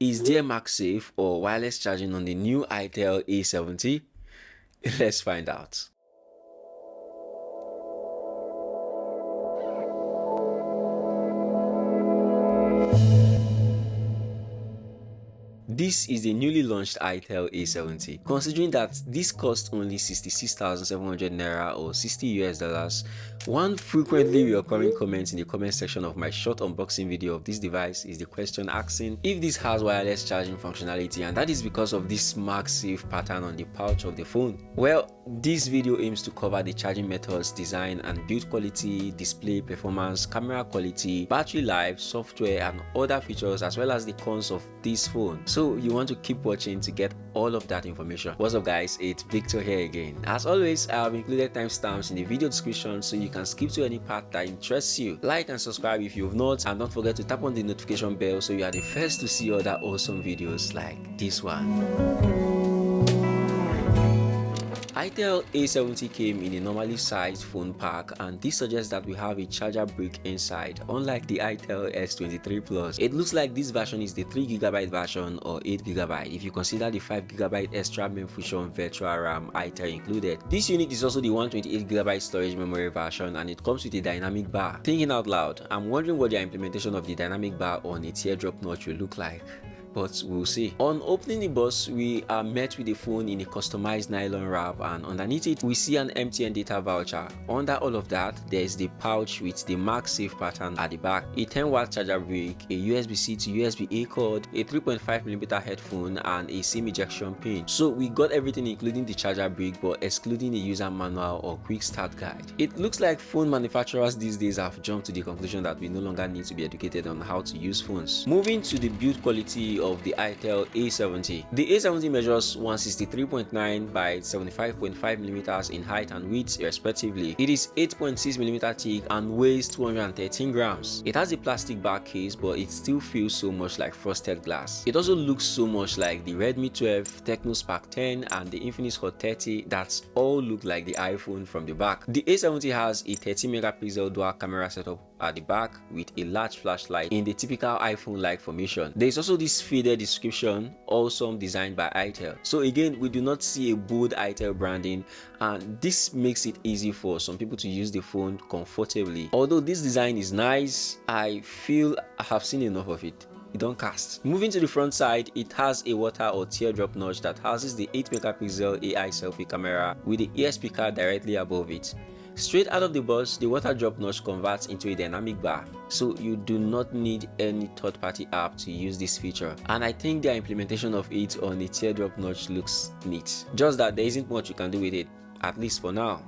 Is there Magsafe or wireless charging on the new Itel A70? Let's find out. This is the newly launched Itel A70. Considering that this cost only 66,700 naira or 60 US dollars, one frequently recurring comment in the comment section of my short unboxing video of this device is the question asking if this has wireless charging functionality, and that is because of this MagSafe pattern on the pouch of the phone. Well, this video aims to cover the charging methods, design and build quality, display performance, camera quality, battery life, software and other features, as well as the cons of this phone. So you want to keep watching to get all of that information. What's up guys, it's Victor here again. As always, I have included timestamps in the video description so you can skip to any part that interests you. Like and subscribe if you've not, and don't forget to tap on the notification bell so you are the first to see other awesome videos like this one. Itel A70 came in a normally sized phone pack, and this suggests that we have a charger brick inside, unlike the Itel S23 Plus. It looks like this version is the 3GB version or 8GB if you consider the 5GB extra main function virtual RAM Itel included. This unit is also the 128GB storage memory version, and it comes with a dynamic bar. Thinking out loud, I'm wondering what the implementation of the dynamic bar on a teardrop notch will look like, but we'll see. On opening the box, we are met with the phone in a customized nylon wrap, and underneath it we see an MTN data voucher. Under all of that, there is the pouch with the MagSafe pattern at the back, a 10-watt charger brick, a USB-C to USB-A cord, a 3.5mm headphone and a SIM ejection pin. So we got everything including the charger brick, but excluding a user manual or quick start guide. It looks like phone manufacturers these days have jumped to the conclusion that we no longer need to be educated on how to use phones. Moving to the build quality of the Itel A70. The A70 measures 163.9 by 75.5mm in height and width respectively. It is 8.6mm thick and weighs 213 grams. It has a plastic back case, but it still feels so much like frosted glass. It also looks so much like the Redmi 12, Tecno Spark 10 and the Infinix Hot 30 that all look like the iPhone from the back. The A70 has a 30MP dual camera setup at the back with a large flashlight in the typical iPhone-like formation. There is also this faded description, awesome, designed by Itel. So again, we do not see a bold Itel branding, and this makes it easy for some people to use the phone comfortably. Although this design is nice, I feel I have seen enough of it. It don't cast. Moving to the front side, it has a water or teardrop notch that houses the 8MP AI selfie camera with the ear speaker directly above it. Straight out of the box, the water drop notch converts into a dynamic bar, so you do not need any third-party app to use this feature, and I think their implementation of it on a teardrop notch looks neat. Just that there isn't much you can do with it, at least for now.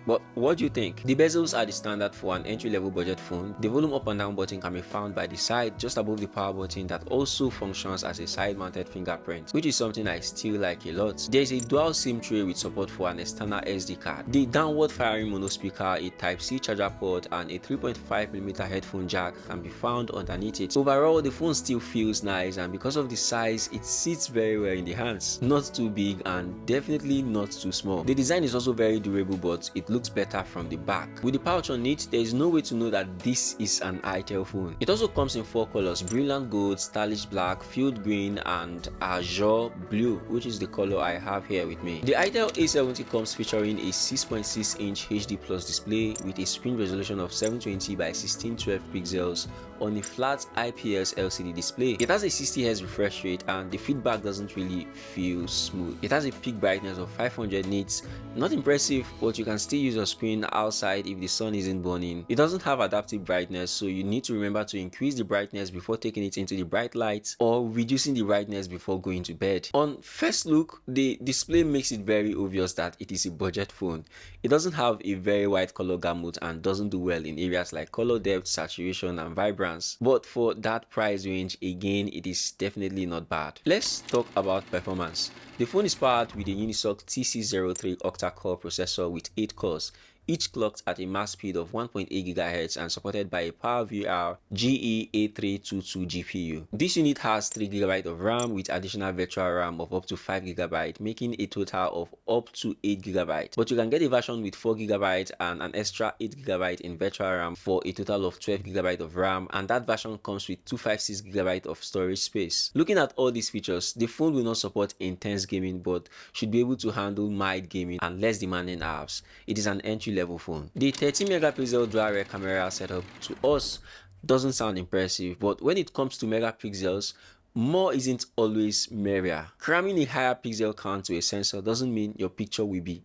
But what do you think? The bezels are the standard for an entry-level budget phone. The volume up and down button can be found by the side just above the power button that also functions as a side-mounted fingerprint, which is something I still like a lot. There is a dual SIM tray with support for an external SD card. The downward firing mono speaker, a Type-C charger port and a 3.5mm headphone jack can be found underneath it. Overall, the phone still feels nice, and because of the size, it sits very well in the hands. Not too big and definitely not too small. The design is also very durable, but it looks better from the back. With the pouch on it, there is no way to know that this is an Itel phone. It also comes in 4 colors: brilliant gold, stylish black, field green and azure blue, which is the color I have here with me. The Itel A70 comes featuring a 6.6-inch HD Plus display with a screen resolution of 720 by 1612 pixels on a flat IPS LCD display. It has a 60Hz refresh rate, and the feedback doesn't really feel smooth. It has a peak brightness of 500 nits. Not impressive, but you can still use your screen outside if the sun isn't burning. It doesn't have adaptive brightness, so you need to remember to increase the brightness before taking it into the bright light, or reducing the brightness before going to bed. On first look, the display makes it very obvious that it is a budget phone. It doesn't have a very wide color gamut and doesn't do well in areas like color depth, saturation and vibrance. But for that price range, again, it is definitely not bad. Let's talk about performance. The phone is powered with a Unisoc TC03 octa-core processor with 8 cores, each clocked at a max speed of 1.8 GHz and supported by a PowerVR GE A322 GPU. This unit has 3 GB of RAM with additional virtual RAM of up to 5 GB, making a total of up to 8 GB. But you can get a version with 4 GB and an extra 8 GB in virtual RAM for a total of 12 GB of RAM, and that version comes with 256 GB of storage space. Looking at all these features, the phone will not support intense gaming but should be able to handle mild gaming and less demanding apps. It is an entry-level phone. The 13 megapixel dual rear camera setup to us doesn't sound impressive, but when it comes to megapixels, more isn't always merrier. Cramming a higher pixel count to a sensor doesn't mean your picture will be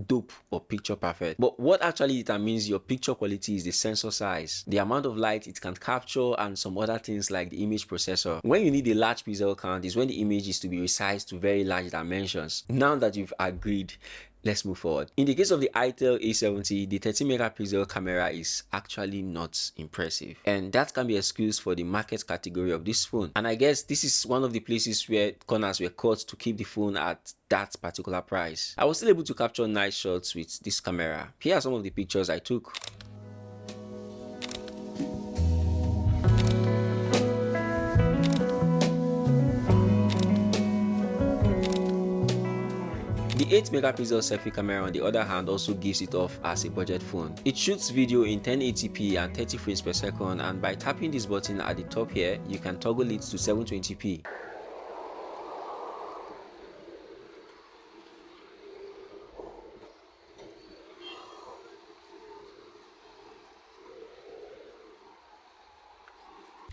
dope or picture perfect, but what actually determines your picture quality is the sensor size, the amount of light it can capture, and some other things like the image processor. When you need a large pixel count is when the image is to be resized to very large dimensions. Now that you've agreed, let's move forward. In the case of the Itel A70, the 13 megapixel camera is actually not impressive, and that can be excused for the market category of this phone. And I guess this is one of the places where corners were cut to keep the phone at that particular price. I was still able to capture nice shots with this camera. Here are some of the pictures I took. The 8 megapixel selfie camera on the other hand also gives it off as a budget phone. It shoots video in 1080p and 30 frames per second, and by tapping this button at the top here, you can toggle it to 720p.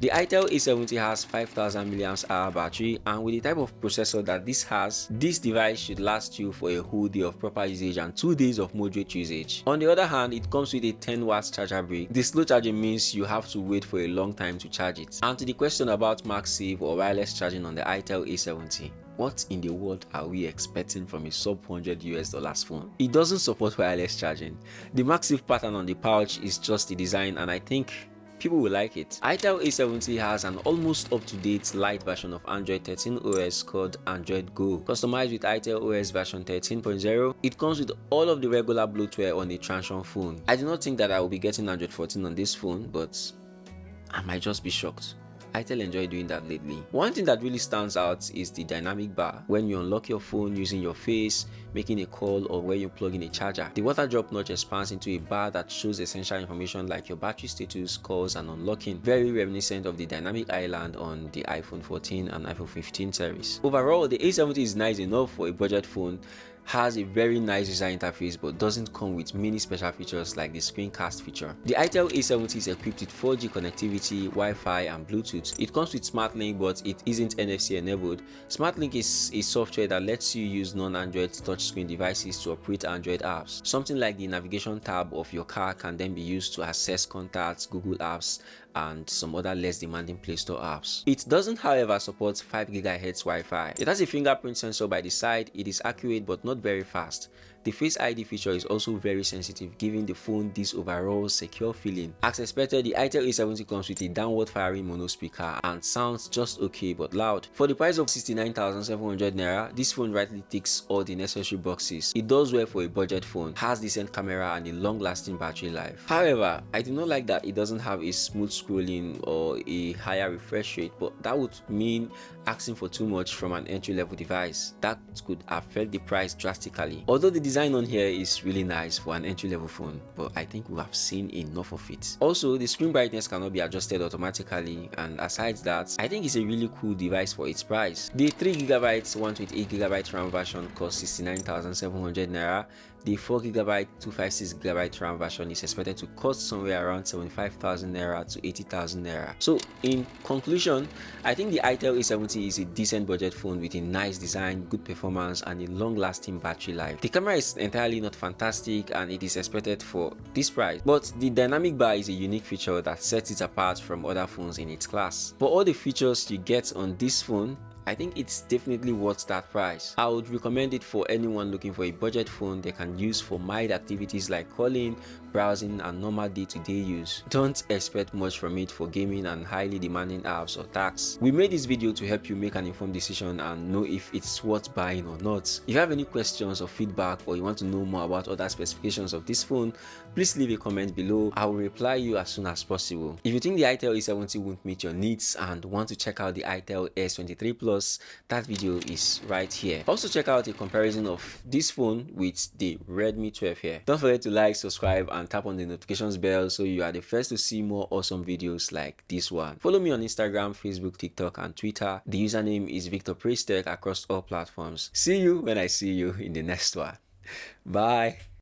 The Itel A70 has 5000 mAh battery, and with the type of processor that this has, this device should last you for a whole day of proper usage and 2 days of moderate usage. On the other hand, it comes with a 10 watts charger brick. The slow charging means you have to wait for a long time to charge it. And to the question about Magsafe or wireless charging on the Itel A70, what in the world are we expecting from a sub $100 phone? It doesn't support wireless charging. The Magsafe pattern on the pouch is just the design, and I think people will like it. Itel A70 has an almost up-to-date light version of Android 13 OS called Android Go. Customized with Itel OS version 13.0, it comes with all of the regular bloatware on a Transsion phone. I do not think that I will be getting Android 14 on this phone, but I might just be shocked. Itel enjoy doing that lately. One thing that really stands out is the dynamic bar. When you unlock your phone using your face, making a call, or when you plug in a charger, the water drop notch expands into a bar that shows essential information like your battery status, calls, and unlocking, very reminiscent of the dynamic island on the iPhone 14 and iPhone 15 series. Overall, the A70 is nice enough for a budget phone, has a very nice user interface, but doesn't come with many special features like the screencast feature. The Itel A70 is equipped with 4G connectivity, Wi-Fi, and Bluetooth. It comes with SmartLink, but it isn't NFC enabled. SmartLink is a software that lets you use non-Android touchscreen devices to operate Android apps. Something like the navigation tab of your car can then be used to access contacts, Google Apps, and some other less demanding Play Store apps. It doesn't, however, support 5 GHz Wi-Fi. It has a fingerprint sensor by the side. It is accurate but not very fast. The Face ID feature is also very sensitive, giving the phone this overall secure feeling. As expected, the Itel A70 comes with a downward firing mono speaker and sounds just okay but loud. For the price of 69,700 naira, this phone rightly ticks all the necessary boxes. It does well for a budget phone, has decent camera, and a long-lasting battery life. However, I do not like that it doesn't have a smooth scrolling or a higher refresh rate, but that would mean asking for too much from an entry-level device. That could affect the price drastically. Although the design on here is really nice for an entry-level phone, but I think we have seen enough of it. Also, the screen brightness cannot be adjusted automatically, and aside that, I think it's a really cool device for its price. The 3GB 128GB RAM version costs 69,700 naira. The 4GB 256GB RAM version is expected to cost somewhere around 75,000 naira to 80,000 naira. So in conclusion, I think the Itel A70 is a decent budget phone with a nice design, good performance, and a long-lasting battery life. The camera is entirely not fantastic, and it is expected for this price, but the dynamic bar is a unique feature that sets it apart from other phones in its class. For all the features you get on this phone, I think it's definitely worth that price. I would recommend it for anyone looking for a budget phone they can use for mild activities like calling, browsing, and normal day-to-day use. Don't expect much from it for gaming and highly demanding apps or tasks. We made this video to help you make an informed decision and know if it's worth buying or not. If you have any questions or feedback, or you want to know more about other specifications of this phone, please leave a comment below. I will reply you as soon as possible. If you think the Itel A70 won't meet your needs and want to check out the Itel S23 Plus, that video is right here. Also check out a comparison of this phone with the Redmi 12 here. Don't forget to like, subscribe, and tap on the notifications bell so you are the first to see more awesome videos like this one. Follow me on Instagram, Facebook, TikTok, and Twitter. The username is Victor Praiz across all platforms. See you when I see you in the next one. Bye.